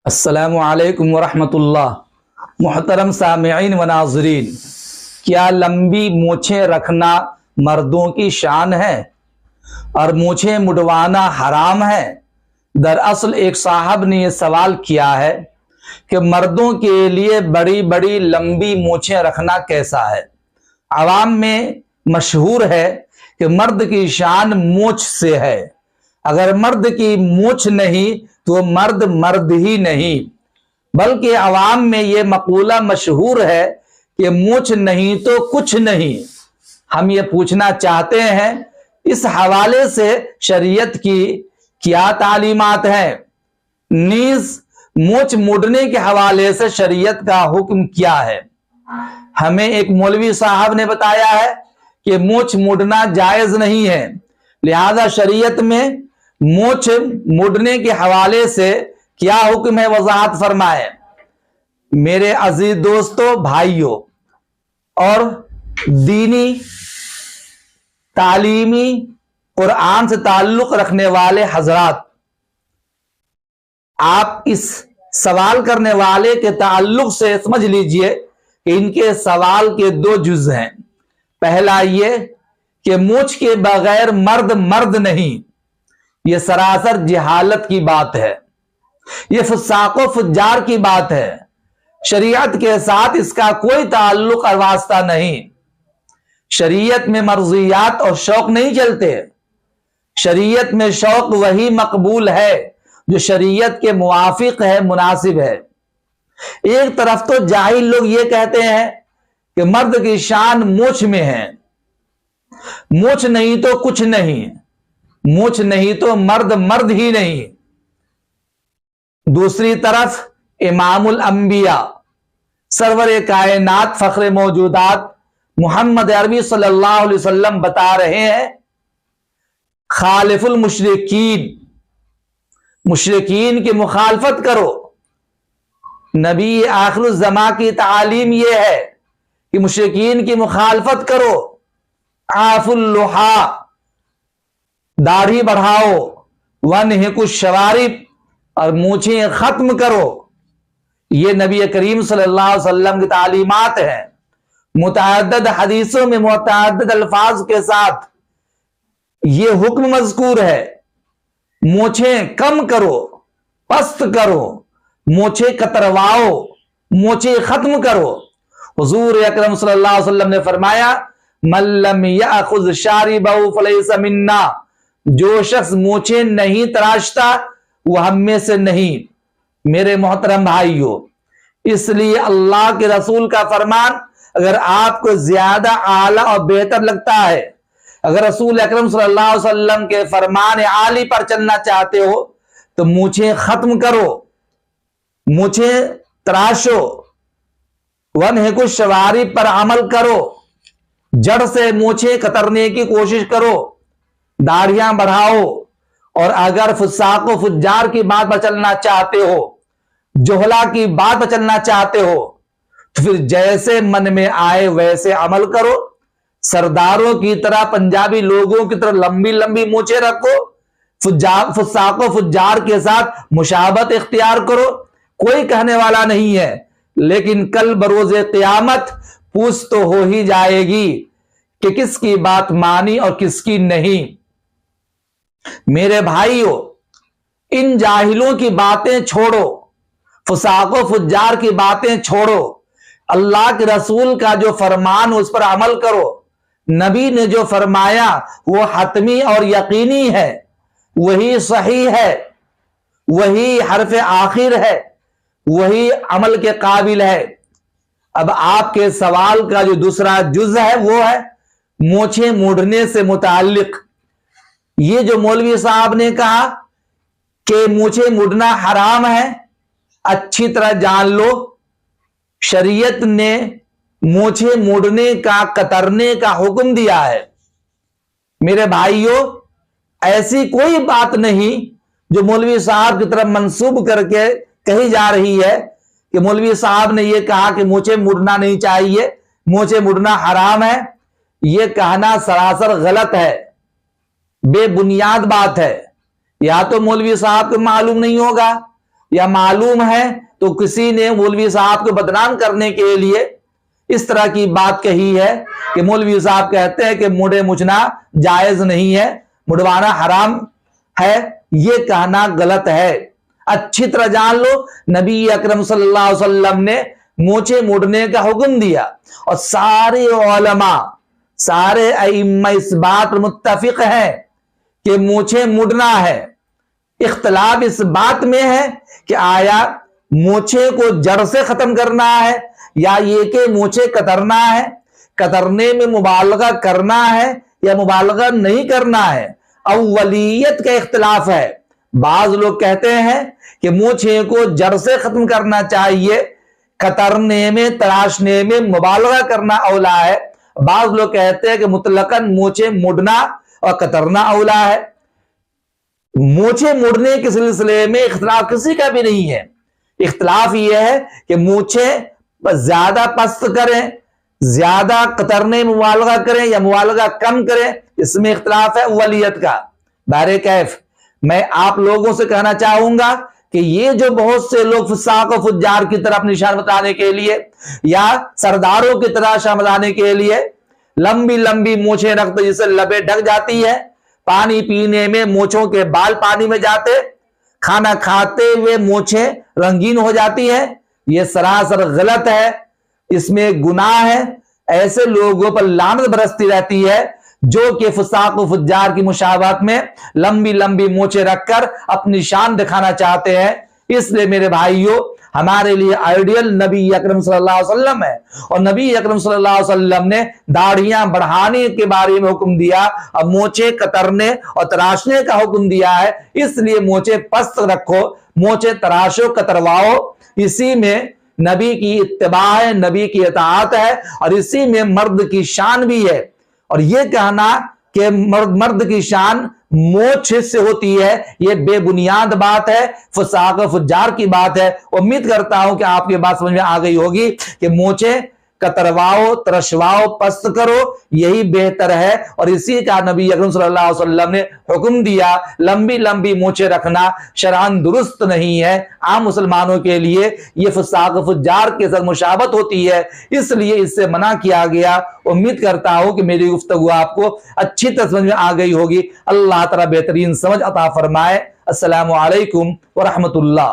السلام علیکم ورحمۃ اللہ۔ محترم سامعین و ناظرین، کیا لمبی مونچھیں رکھنا مردوں کی شان ہے اور مونچھیں مڈوانا حرام ہے؟ دراصل ایک صاحب نے یہ سوال کیا ہے کہ مردوں کے لیے بڑی بڑی لمبی مونچھیں رکھنا کیسا ہے؟ عوام میں مشہور ہے کہ مرد کی شان مونچھ سے ہے، اگر مرد کی مونچھ نہیں تو مرد ہی نہیں، بلکہ عوام میں یہ مقولہ مشہور ہے کہ مونچھ نہیں تو کچھ نہیں۔ ہم یہ پوچھنا چاہتے ہیں، اس حوالے سے شریعت کی کیا تعلیمات ہیں؟ نیز مونچھ مڈنے کے حوالے سے شریعت کا حکم کیا ہے؟ ہمیں ایک مولوی صاحب نے بتایا ہے کہ مونچھ مڈنا جائز نہیں ہے، لہذا شریعت میں مونچھ مڈنے کے حوالے سے کیا حکم ہے، وضاحت فرمائے۔ میرے عزیز دوستو، بھائیوں اور دینی تعلیمی قرآن سے تعلق رکھنے والے حضرات، آپ اس سوال کرنے والے کے تعلق سے سمجھ لیجئے کہ ان کے سوال کے دو جز ہیں۔ پہلا یہ کہ مونچھ کے بغیر مرد نہیں، یہ سراسر جہالت کی بات ہے، یہ فساق و فجار کی بات ہے، شریعت کے ساتھ اس کا کوئی تعلق اور واسطہ نہیں۔ شریعت میں مرضیات اور شوق نہیں چلتے، شریعت میں شوق وہی مقبول ہے جو شریعت کے موافق ہے، مناسب ہے۔ ایک طرف تو جاہل لوگ یہ کہتے ہیں کہ مرد کی شان مونچھ میں ہے، مونچھ نہیں تو کچھ نہیں، مونچھ نہیں تو مرد ہی نہیں۔ دوسری طرف امام الانبیاء، سرور کائنات، فخر موجودات محمد عربی صلی اللہ علیہ وسلم بتا رہے ہیں، خالف المشرکین، مشرکین کی مخالفت کرو۔ نبی آخر الزماں کی تعلیم یہ ہے کہ مشرکین کی مخالفت کرو۔ عاف اللحا، داڑھی بڑھاؤ، وانہک الشوارب، اور مونچھیں ختم کرو۔ یہ نبی کریم صلی اللہ علیہ وسلم کی تعلیمات ہیں، متعدد حدیثوں میں متعدد الفاظ کے ساتھ یہ حکم مذکور ہے۔ مونچھیں کم کرو، پست کرو، مونچھیں کترواؤ، مونچھیں ختم کرو۔ حضور اکرم صلی اللہ علیہ وسلم نے فرمایا، من لم یأخذ شاربہ فلیس منا، جو شخص مونچھیں نہیں تراشتا وہ ہم میں سے نہیں۔ میرے محترم بھائیوں، اس لیے اللہ کے رسول کا فرمان اگر آپ کو زیادہ اعلیٰ اور بہتر لگتا ہے، اگر رسول اکرم صلی اللہ علیہ وسلم کے فرمان عالی پر چلنا چاہتے ہو تو مونچھیں ختم کرو، مونچھیں تراشو، وانہک الشوارب پر عمل کرو، جڑ سے مونچھیں کترنے کی کوشش کرو، داڑھیاں بڑھاؤ، اور اگر فساق و فجار کی بات پر چلنا چاہتے ہو، جہلا کی بات پر چلنا چاہتے ہو تو پھر جیسے من میں آئے ویسے عمل کرو۔ سرداروں کی طرح، پنجابی لوگوں کی طرح لمبی لمبی مونچھیں رکھو، فساق و فجار کے ساتھ مشابہت اختیار کرو، کوئی کہنے والا نہیں ہے، لیکن کل بروز قیامت پوچھ تو ہو ہی جائے گی کہ کس کی بات مانی اور کس کی نہیں۔ میرے بھائیوں، ان جاہلوں کی باتیں چھوڑو، فساق و فجار کی باتیں چھوڑو، اللہ کے رسول کا جو فرمان اس پر عمل کرو۔ نبی نے جو فرمایا وہ حتمی اور یقینی ہے، وہی صحیح ہے، وہی حرف آخر ہے، وہی عمل کے قابل ہے۔ اب آپ کے سوال کا جو دوسرا جز ہے وہ ہے مونچھیں مڈنے سے متعلق۔ یہ جو مولوی صاحب نے کہا کہ مونچھیں مڈنا حرام ہے، اچھی طرح جان لو، شریعت نے مونچھیں مڈنے کا، کترنے کا حکم دیا ہے۔ میرے بھائیوں، ایسی کوئی بات نہیں جو مولوی صاحب کی طرف منسوب کر کے کہی جا رہی ہے کہ مولوی صاحب نے یہ کہا کہ مونچھیں مڈنا نہیں چاہیے، مونچھیں مڈنا حرام ہے۔ یہ کہنا سراسر غلط ہے، بے بنیاد بات ہے۔ یا تو مولوی صاحب کو معلوم نہیں ہوگا، یا معلوم ہے تو کسی نے مولوی صاحب کو بدنام کرنے کے لیے اس طرح کی بات کہی ہے کہ مولوی صاحب کہتے ہیں کہ موڑے مچنا جائز نہیں ہے، مڑوانا حرام ہے، یہ کہنا غلط ہے۔ اچھی طرح جان لو، نبی اکرم صلی اللہ علیہ وسلم نے مونچھیں مڑنے کا حکم دیا، اور سارے علماء، سارے ائمہ اس بات پر متفق ہیں کہ مونچھیں مڑنا ہے۔ اختلاف اس بات میں ہے کہ آیا مونچھیں کو جڑ سے ختم کرنا ہے یا یہ کہ مونچھیں کترنا ہے، کترنے میں مبالغہ کرنا ہے یا مبالغہ نہیں کرنا ہے۔ اولیت کا اختلاف ہے، بعض لوگ کہتے ہیں کہ مونچھیں کو جڑ سے ختم کرنا چاہیے، کترنے میں تراشنے میں مبالغہ کرنا اولا ہے۔ بعض لوگ کہتے ہیں کہ مطلقاً مونچھیں مڑنا اور کترنا اولا ہے۔ مونچھیں مڑنے کے سلسلے میں اختلاف کسی کا بھی نہیں ہے، اختلاف یہ ہے کہ مونچھیں زیادہ پست کریں، زیادہ کترنے میں مبالغہ کریں یا مبالغہ کم کریں، اس میں اختلاف ہے ولیت کا۔ بہر کیف میں آپ لوگوں سے کہنا چاہوں گا کہ یہ جو بہت سے لوگ فساق و فجار کی طرف نشان بتانے کے لیے یا سرداروں کی طرح نشان بتانے کے لیے لمبی لمبی مونچھیں رکھتے، جسے لبیں ڈھک جاتی ہے، پانی پینے میں مونچھوں کے بال پانی میں جاتے، کھانا کھاتے ہوئے مونچھیں رنگین ہو جاتی ہے، یہ سراسر غلط ہے، اس میں گناہ ہے۔ ایسے لوگوں پر لعنت برستی رہتی ہے جو کہ فساق و فجار کی مشابہت میں لمبی لمبی مونچھیں رکھ کر اپنی شان دکھانا چاہتے ہیں۔ اس لیے میرے بھائیوں، ہمارے لیے آئیڈیل نبی اکرم صلی اللہ علیہ وسلم ہے، اور نبی اکرم صلی اللہ علیہ وسلم نے داڑھیاں بڑھانے کے بارے میں حکم دیا اور مونچھیں کترنے اور تراشنے کا حکم دیا ہے۔ اس لیے مونچھیں پست رکھو، مونچھیں تراشو، کترواؤ، اسی میں نبی کی اتباع ہے، نبی کی اطاعت ہے، اور اسی میں مرد کی شان بھی ہے۔ اور یہ کہنا کہ مرد کی شان مونچھ سے ہوتی ہے، یہ بے بنیاد بات ہے، فساق و فجار کی بات ہے۔ امید کرتا ہوں کہ آپ کی بات سمجھ میں آ گئی ہوگی کہ مونچھیں کترواؤ، ترشواؤ، پست کرو، یہی بہتر ہے، اور اسی کا نبی اکرم صلی اللہ علیہ وسلم نے حکم دیا۔ لمبی لمبی مونچھیں رکھنا شرعاً درست نہیں ہے، عام مسلمانوں کے لیے یہ فساق و فجار کے ساتھ مشابہت ہوتی ہے، اس لیے اس سے منع کیا گیا۔ امید کرتا ہوں کہ میری گفتگو آپ کو اچھی طرح سمجھ میں آ گئی ہوگی۔ اللہ تعالیٰ بہترین سمجھ عطا فرمائے۔ السلام علیکم ورحمۃ اللہ۔